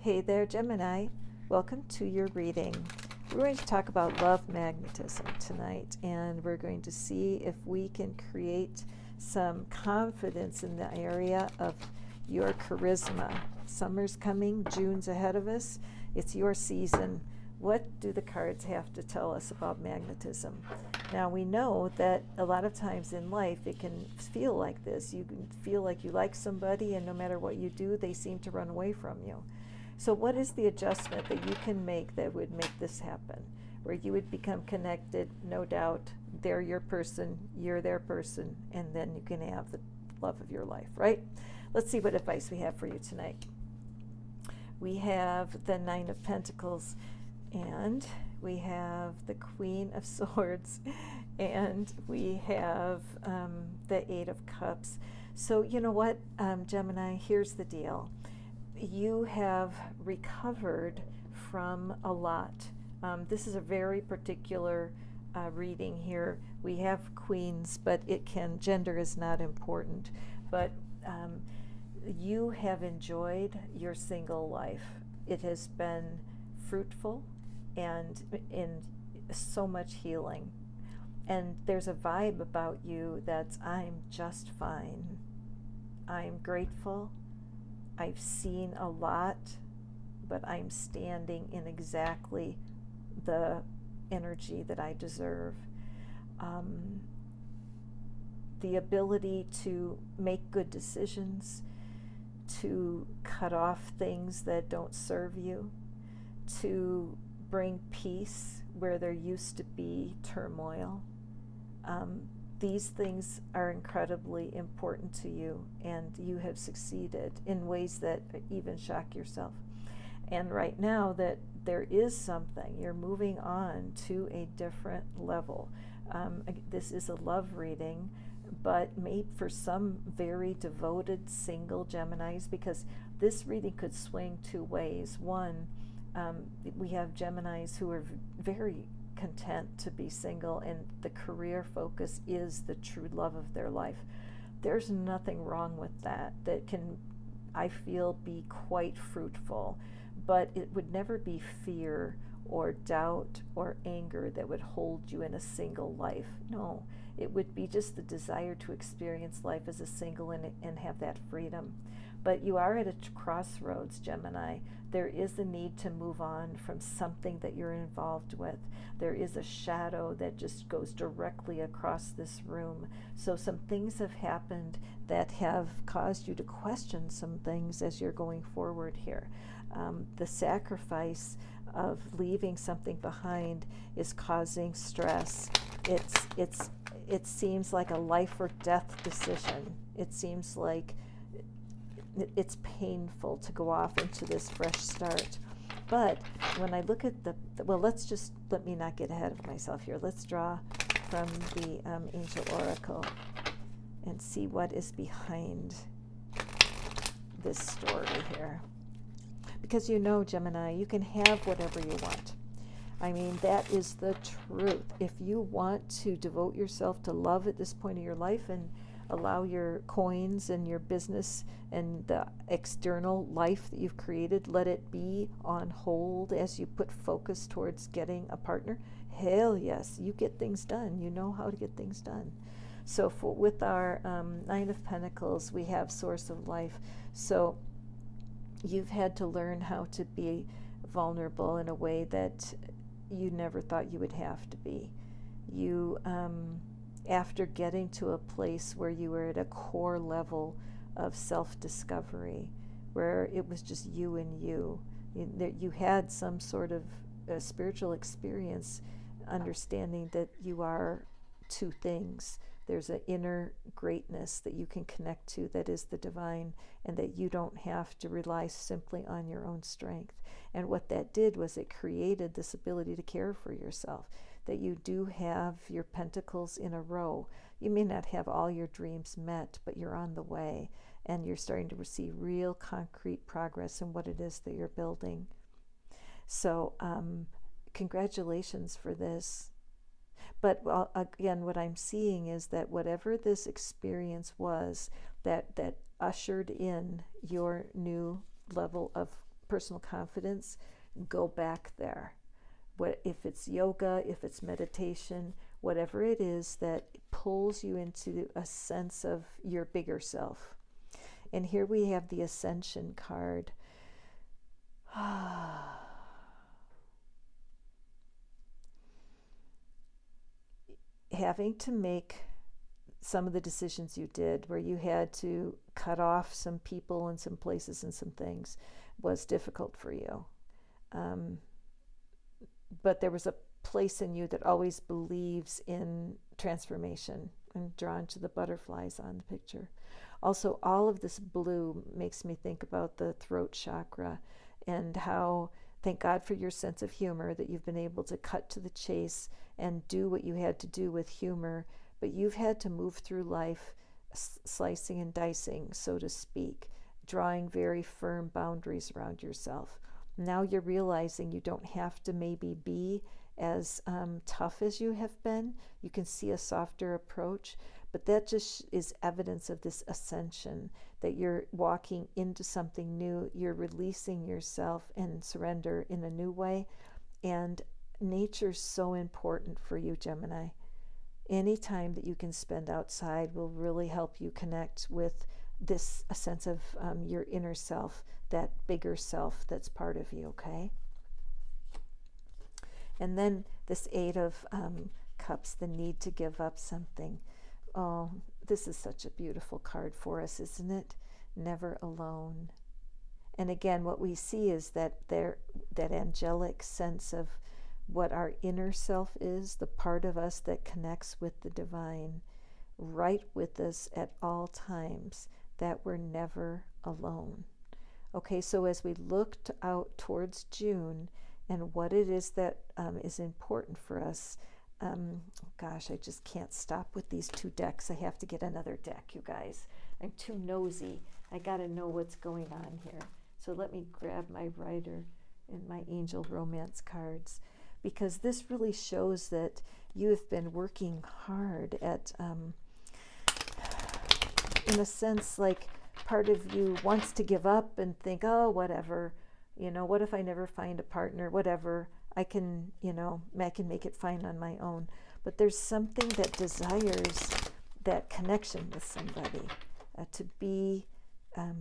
Hey there, Gemini. Welcome to your reading. We're going to talk about love magnetism tonight, and we're going to see if we can create some confidence in the area of your charisma. Summer's coming, June's ahead of us. It's your season. What do the cards have to tell us about magnetism? Now, we know that a lot of times in life it can feel like this. You can feel like you like somebody, and no matter what you do, they seem to run away from you. So what is the adjustment that you can make that would make this happen? Where you would become connected, no doubt, they're your person, you're their person, and then you can have the love of your life, right? Let's see what advice we have for you tonight. We have the Nine of Pentacles, and we have the Queen of Swords, and we have the Eight of Cups. So you know what, Gemini, here's the deal. You have recovered from a lot. This is a very particular reading here. We have queens, but gender is not important. But you have enjoyed your single life. It has been fruitful and in so much healing. And there's a vibe about you that's, I'm just fine. I'm grateful. I've seen a lot, but I'm standing in exactly the energy that I deserve. The ability to make good decisions, to cut off things that don't serve you, to bring peace where there used to be turmoil. These things are incredibly important to you, and you have succeeded in ways that even shock yourself. And right now that there is something, you're moving on to a different level. This is a love reading, but made for some very devoted single Geminis, because this reading could swing two ways. One, we have Geminis who are very content to be single, and the career focus is the true love of their life. There's nothing wrong with that. That can, I feel, be quite fruitful, but it would never be fear or doubt or anger that would hold you in a single life. No, it would be just the desire to experience life as a single and have that freedom. But you are at a crossroads, Gemini. There is a need to move on from something that you're involved with. There is a shadow that just goes directly across this room. So some things have happened that have caused you to question some things as you're going forward here. The sacrifice of leaving something behind is causing stress. It seems like a life or death decision. It seems like it's painful to go off into this fresh start. But when I look at let me not get ahead of myself here. Let's draw from the Angel Oracle and see what is behind this story here. Because you know, Gemini, you can have whatever you want. I mean, that is the truth. If you want to devote yourself to love at this point of your life and allow your coins and your business and the external life that you've created, let it be on hold as you put focus towards getting a partner, hell yes, you get things done. You know how to get things done. So with our Nine of Pentacles, we have source of life. So you've had to learn how to be vulnerable in a way that you never thought you would have to be. You after getting to a place where you were at a core level of self-discovery, where it was just you and you had some sort of spiritual experience, understanding that you are two things. There's an inner greatness that you can connect to that is the divine, and that you don't have to rely simply on your own strength. And what that did was it created this ability to care for yourself, that you do have your pentacles in a row. You may not have all your dreams met, but you're on the way, and you're starting to see real concrete progress in what it is that you're building. So congratulations for this. But again, what I'm seeing is that whatever this experience was that ushered in your new level of personal confidence, go back there. What if it's yoga, if it's meditation, whatever it is that pulls you into a sense of your bigger self. And here we have the Ascension card. Having to make some of the decisions you did, where you had to cut off some people and some places and some things, was difficult for you. But there was a place in you that always believes in transformation. I'm drawn to the butterflies on the picture. Also, all of this blue makes me think about the throat chakra and how, thank God for your sense of humor, that you've been able to cut to the chase and do what you had to do with humor. But you've had to move through life slicing and dicing, so to speak, drawing very firm boundaries around yourself. Now you're realizing you don't have to maybe be as tough as you have been. You can see a softer approach, but that just is evidence of this ascension, that you're walking into something new. You're releasing yourself and surrender in a new way. And nature's so important for you, Gemini. Any time that you can spend outside will really help you connect with this a sense of your inner self, that bigger self that's part of you, okay? And then this Eight of Cups, the need to give up something. Oh, this is such a beautiful card for us, isn't it? Never alone. And again, what we see is that that angelic sense of what our inner self is, the part of us that connects with the divine, right with us at all times, that we're never alone. Okay, so as we looked out towards June and what it is that is important for us, gosh, I just can't stop with these two decks. I have to get another deck, you guys. I'm too nosy. I got to know what's going on here. So let me grab my Rider and my Angel Romance cards, because this really shows that you have been working hard at, in a sense, like part of you wants to give up and think, oh, whatever, what if I never find a partner, whatever, I can make it fine on my own. But there's something that desires that connection with somebody, to be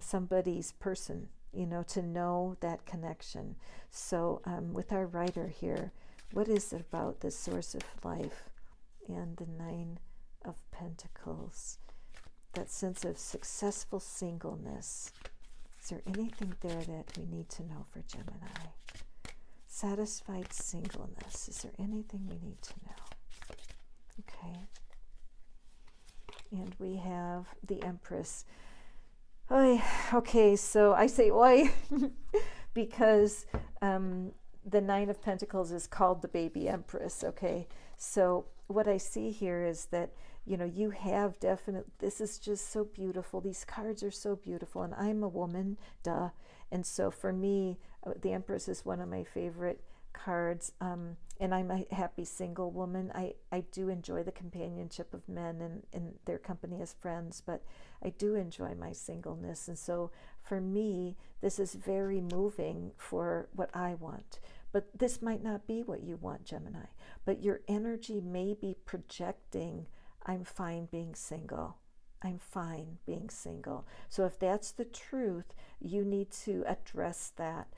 somebody's person, to know that connection. So with our Rider here, what is it about the source of life and the Nine of Pentacles? That sense of successful singleness. Is there anything there that we need to know for Gemini? Satisfied singleness. Is there anything we need to know? Okay. And we have the Empress. Oy. Okay, so I say oi because the Nine of Pentacles is called the baby Empress, okay? So what I see here is that, you have this is just so beautiful. These cards are so beautiful, and I'm a woman, duh. And so for me, the Empress is one of my favorite cards, and I'm a happy single woman. I do enjoy the companionship of men and their company as friends, but I do enjoy my singleness. And so for me, this is very moving for what I want. But this might not be what you want, Gemini. But your energy may be projecting, I'm fine being single. I'm fine being single. So if that's the truth, you need to address that.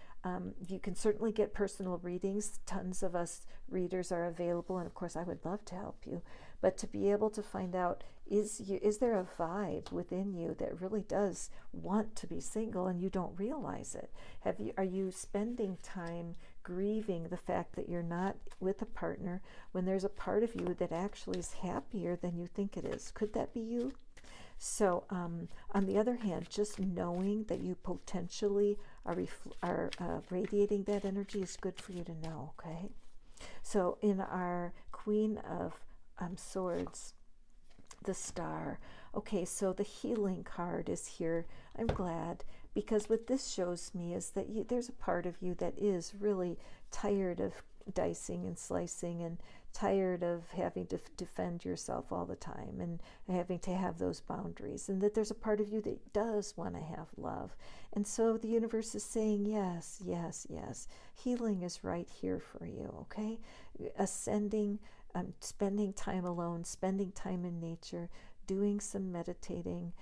You can certainly get personal readings. Tons of us readers are available, and of course I would love to help you. But to be able to find out, is there a vibe within you that really does want to be single and you don't realize it? Are you spending time grieving the fact that you're not with a partner when there's a part of you that actually is happier than you think it is? Could that be you? So on the other hand, just knowing that you potentially are radiating that energy is good for you to know, okay? So in our Queen of Swords, the Star, okay, so the healing card is here. I'm glad, because what this shows me is that there's a part of you that is really tired of dicing and slicing, and tired of having to defend yourself all the time and having to have those boundaries, and that there's a part of you that does want to have love. And so the universe is saying, yes, yes, yes. Healing is right here for you, okay? Ascending, spending time alone, spending time in nature, doing some meditating,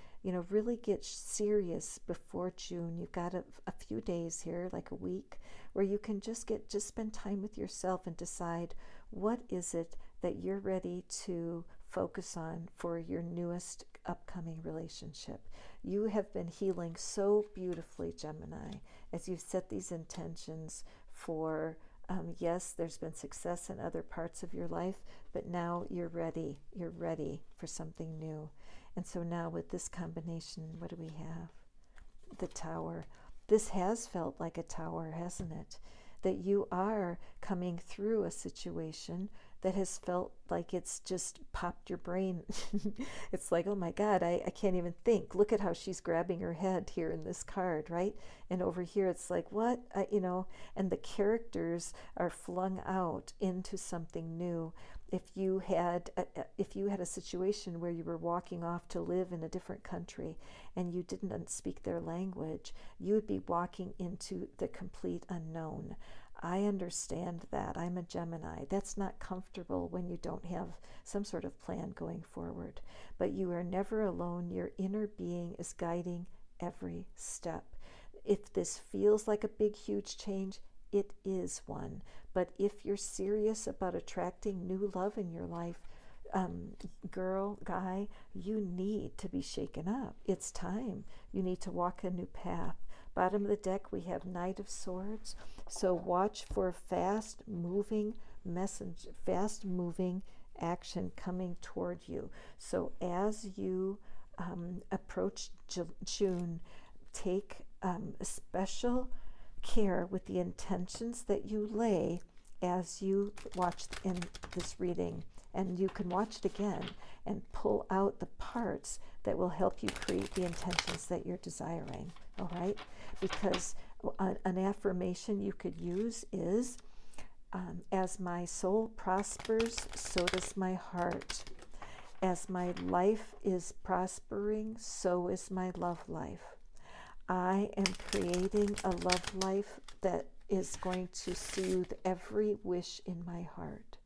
really get serious before June. You've got a few days here, like a week, where you can just spend time with yourself and decide what is it that you're ready to focus on for your newest upcoming relationship. You have been healing so beautifully, Gemini, as you've set these intentions for yes, there's been success in other parts of your life, but now you're ready. You're ready for something new. And so now with this combination, what do we have? The Tower. This has felt like a tower, hasn't it? That you are coming through a situation that has felt like it's just popped your brain. It's like, oh my God, I can't even think. Look at how she's grabbing her head here in this card, right? And over here, it's like, what? And the characters are flung out into something new. If you had a situation where you were walking off to live in a different country and you didn't speak their language, you would be walking into the complete unknown. I understand that. I'm a Gemini. That's not comfortable when you don't have some sort of plan going forward. But you are never alone. Your inner being is guiding every step. If this feels like a big, huge change, it is one. But if you're serious about attracting new love in your life, girl, guy, you need to be shaken up. It's time. You need to walk a new path. Bottom of the deck, we have Knight of Swords. So watch for fast-moving action coming toward you. So as you approach June, take special care with the intentions that you lay as you watch in this reading. And you can watch it again and pull out the parts that will help you create the intentions that you're desiring, all right? Because an affirmation you could use is, as my soul prospers, so does my heart. As my life is prospering, so is my love life. I am creating a love life that is going to soothe every wish in my heart.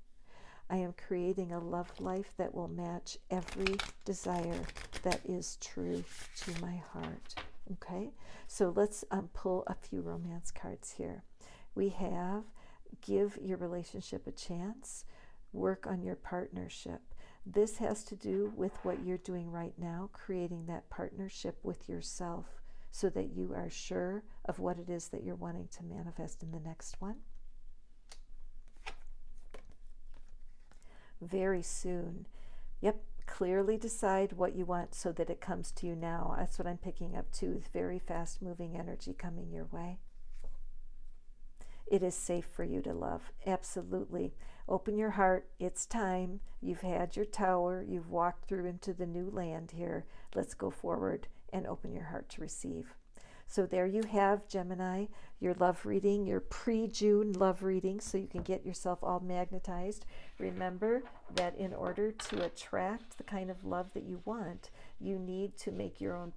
I am creating a love life that will match every desire that is true to my heart. Okay, so let's pull a few romance cards here. We have give your relationship a chance, work on your partnership. This has to do with what you're doing right now, creating that partnership with yourself so that you are sure of what it is that you're wanting to manifest in the next one. Very soon. Yep, clearly decide what you want so that it comes to you now. That's what I'm picking up too, with very fast moving energy coming your way. It is safe for you to love. Absolutely. Open your heart. It's time. You've had your tower. You've walked through into the new land here. Let's go forward and open your heart to receive. So there you have, Gemini, your love reading, your pre-June love reading, so you can get yourself all magnetized. Remember that in order to attract the kind of love that you want, you need to make your own